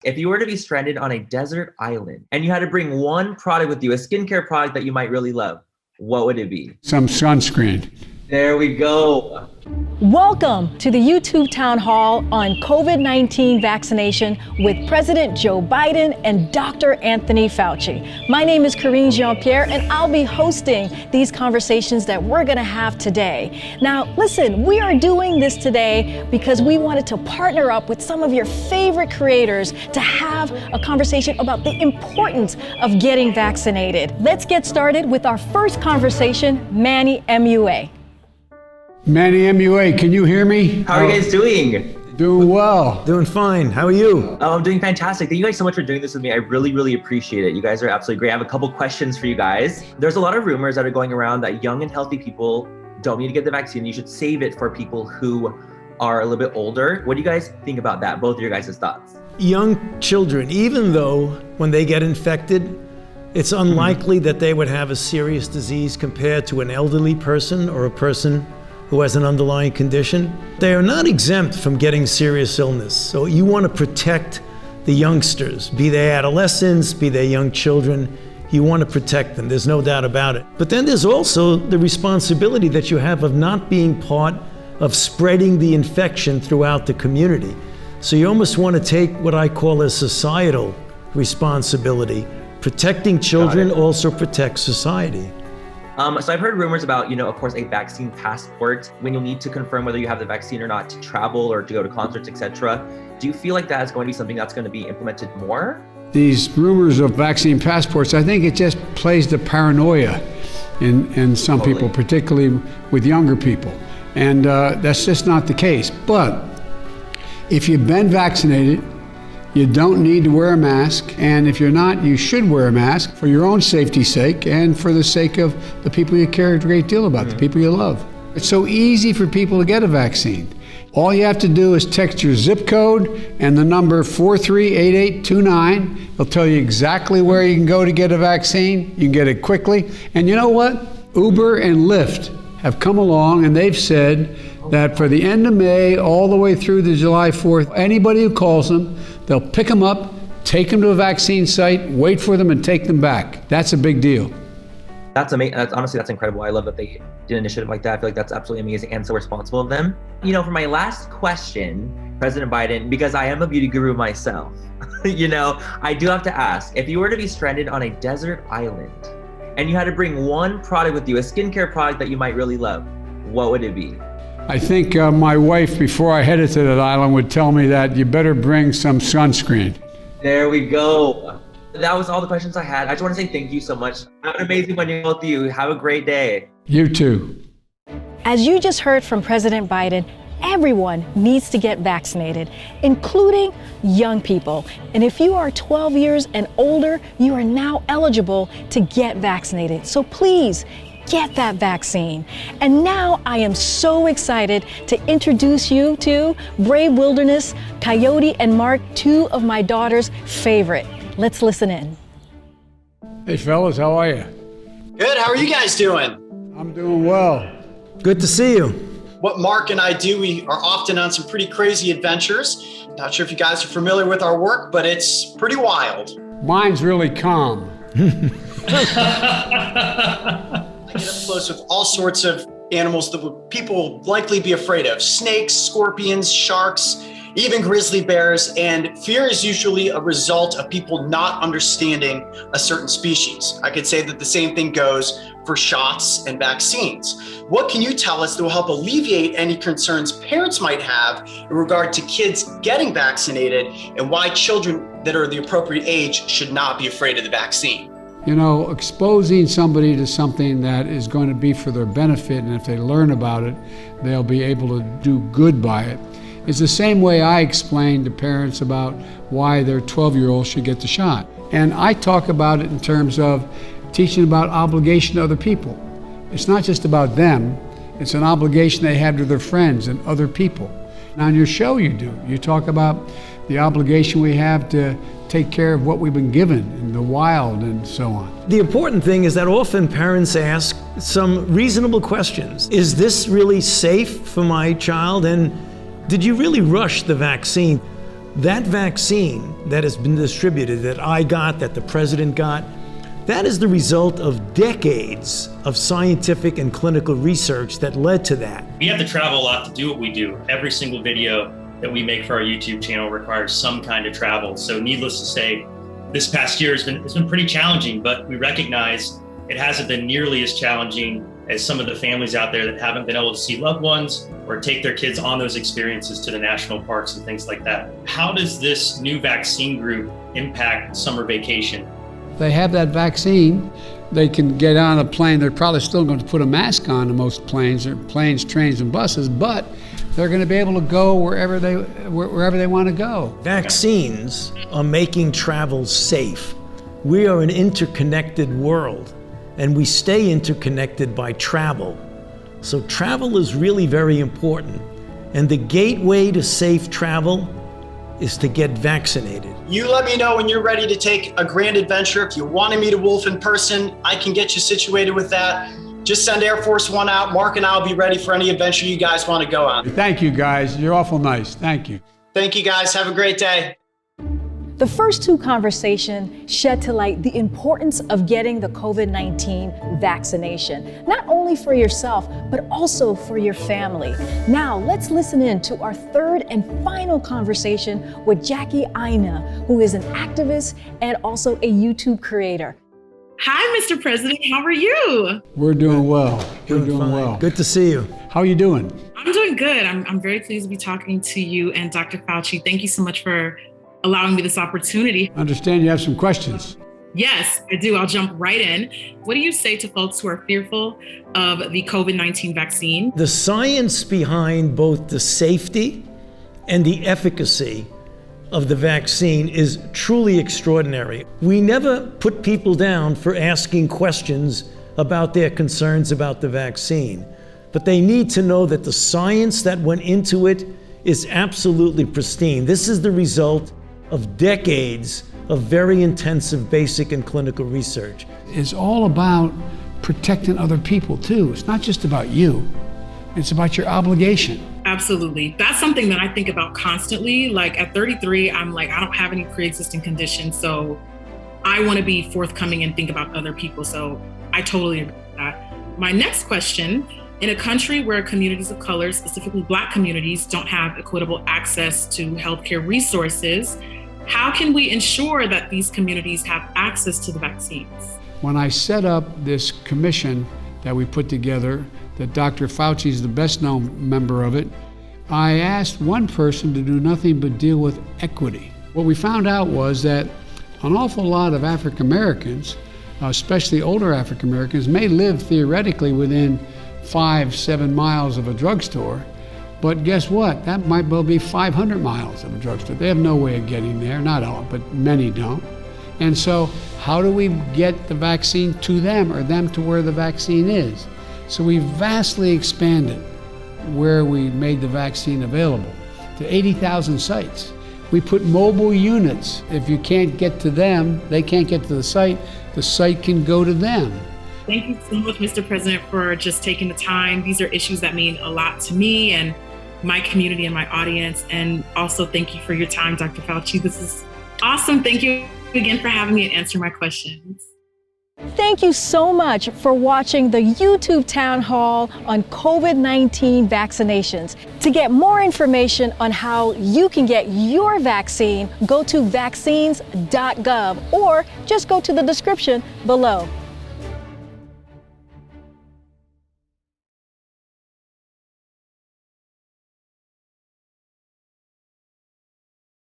If you were to be stranded on a desert island and you had to bring one product with you, a skincare product that you might really love, what would it be? Some sunscreen. There we go. Welcome to the YouTube town hall on COVID-19 vaccination with President Joe Biden and Dr. Anthony Fauci. My name is Corinne Jean-Pierre, and I'll be hosting these conversations that we're going to have today. Now, listen, we are doing this today because we wanted to partner up with some of your favorite creators to have a conversation about the importance of getting vaccinated. Let's get started with our first conversation, Manny Mua. Manny Mua, can you hear me? How are you guys doing? Doing well. Doing fine. How are you? Oh, I'm doing fantastic. Thank you guys so much for doing this with me. I really, really appreciate it. You guys are absolutely great. I have a couple questions for you guys. There's a lot of rumors that are going around that young and healthy people don't need to get the vaccine. You should save it for people who are a little bit older. What do you guys think about that? Both of your guys' thoughts. Young children, even though when they get infected, it's unlikely that they would have a serious disease compared to an elderly person or a person who has an underlying condition. They are not exempt from getting serious illness. So you want to protect the youngsters, be they adolescents, be they young children. You want to protect them, there's no doubt about it. But then there's also the responsibility that you have of not being part of spreading the infection throughout the community. So you almost want to take what I call a societal responsibility. Protecting children also protects society. So I've heard rumors about, of course, a vaccine passport when you'll need to confirm whether you have the vaccine or not to travel or to go to concerts, etc. Do you feel like that is going to be something that's going to be implemented more? These rumors of vaccine passports, I think it just plays the paranoia in some people, particularly with younger people. And that's just not the case. But if you've been vaccinated, you don't need to wear a mask, and if you're not, you should wear a mask for your own safety's sake and for the sake of the people you care a great deal about, the people you love. It's so easy for people to get a vaccine. All you have to do is text your zip code and the number 438829. It'll tell you exactly where you can go to get a vaccine. You can get it quickly. And you know what? Uber and Lyft have come along and they've said that for the end of May all the way through to July 4th, anybody who calls them, they'll pick them up, take them to a vaccine site, wait for them, and take them back. That's a big deal. That's amazing. Honestly, that's incredible. I love that they did an initiative like that. I feel like that's absolutely amazing and so responsible of them. For my last question, President Biden, because I am a beauty guru myself, I do have to ask, if you were to be stranded on a desert island and you had to bring one product with you, a skincare product that you might really love, what would it be? I think my wife, before I headed to that island, would tell me that you better bring some sunscreen. There we go. That was all the questions I had. I just want to say thank you so much. Have an amazing one, both of you. Have a great day. You too. As you just heard from President Biden, everyone needs to get vaccinated, including young people. And if you are 12 years and older, you are now eligible to get vaccinated. So please, get that vaccine. And now I am so excited to introduce you to Brave Wilderness, Coyote, and Mark, two of my daughter's favorite. Let's listen in. Hey fellas, how are you? Good, how are you guys doing? I'm doing well. Good to see you. What Mark and I do, we are often on some pretty crazy adventures. Not sure if you guys are familiar with our work, but it's pretty wild. Mine's really calm. I get up close with all sorts of animals that people will likely be afraid of. Snakes, scorpions, sharks, even grizzly bears. And fear is usually a result of people not understanding a certain species. I could say that the same thing goes for shots and vaccines. What can you tell us that will help alleviate any concerns parents might have in regard to kids getting vaccinated and why children that are the appropriate age should not be afraid of the vaccine? Exposing somebody to something that is going to be for their benefit, and if they learn about it, they'll be able to do good by it. It's the same way I explain to parents about why their 12-year-old should get the shot. And I talk about it in terms of teaching about obligation to other people. It's not just about them, it's an obligation they have to their friends and other people. And on your show you do. You talk about the obligation we have to take care of what we've been given in the wild and so on. The important thing is that often parents ask some reasonable questions. Is this really safe for my child? And did you really rush the vaccine? That vaccine that has been distributed, that I got, that the president got, that is the result of decades of scientific and clinical research that led to that. We have to travel a lot to do what we do. Every single video that we make for our YouTube channel requires some kind of travel. So needless to say, this past year it's been pretty challenging, but we recognize it hasn't been nearly as challenging as some of the families out there that haven't been able to see loved ones or take their kids on those experiences to the national parks and things like that. How does this new vaccine group impact summer vacation? They have that vaccine, they can get on a plane. They're probably still going to put a mask on in most planes, trains, and buses, but they're going to be able to go wherever they want to go. Vaccines are making travel safe. We are an interconnected world, and we stay interconnected by travel. So travel is really very important. And the gateway to safe travel is to get vaccinated. You let me know when you're ready to take a grand adventure. If you want to meet a wolf in person, I can get you situated with that. Just send Air Force One out. Mark and I will be ready for any adventure you guys want to go on. Thank you, guys. You're awful nice. Thank you. Thank you, guys. Have a great day. The first two conversations shed to light the importance of getting the COVID-19 vaccination, not only for yourself, but also for your family. Now, let's listen in to our third and final conversation with Jackie Aina, who is an activist and also a YouTube creator. Hi, Mr. President. How are you? We're doing well. We're doing fine. well. Good to see you. How are you doing? I'm doing good. I'm very pleased to be talking to you and Dr. Fauci. Thank you so much for allowing me this opportunity. I understand you have some questions. Yes, I do. I'll jump right in. What do you say to folks who are fearful of the COVID-19 vaccine? The science behind both the safety and the efficacy of the vaccine is truly extraordinary. We never put people down for asking questions about their concerns about the vaccine, but they need to know that the science that went into it is absolutely pristine. This is the result of decades of very intensive basic and clinical research. It's all about protecting other people too. It's not just about you. It's about your obligation. Absolutely. That's something that I think about constantly. Like at 33, I'm like, I don't have any pre-existing conditions. So I want to be forthcoming and think about other people. So I totally agree with that. My next question, in a country where communities of color, specifically Black communities, don't have equitable access to healthcare resources, how can we ensure that these communities have access to the vaccines? When I set up this commission that we put together, that Dr. Fauci is the best known member of it, I asked one person to do nothing but deal with equity. What we found out was that an awful lot of African Americans, especially older African Americans, may live theoretically within 5-7 miles of a drugstore, but guess what? That might well be 500 miles of a drugstore. They have no way of getting there, not all, but many don't. And so how do we get the vaccine to them or them to where the vaccine is? So we vastly expanded where we made the vaccine available to 80,000 sites. We put mobile units. If you can't get to them, they can't get to the site can go to them. Thank you so much, Mr. President, for just taking the time. These are issues that mean a lot to me and my community and my audience. And also thank you for your time, Dr. Fauci. This is awesome. Thank you again for having me and answering my questions. Thank you so much for watching the YouTube town hall on COVID-19 vaccinations. To get more information on how you can get your vaccine, go to vaccines.gov or just go to the description below.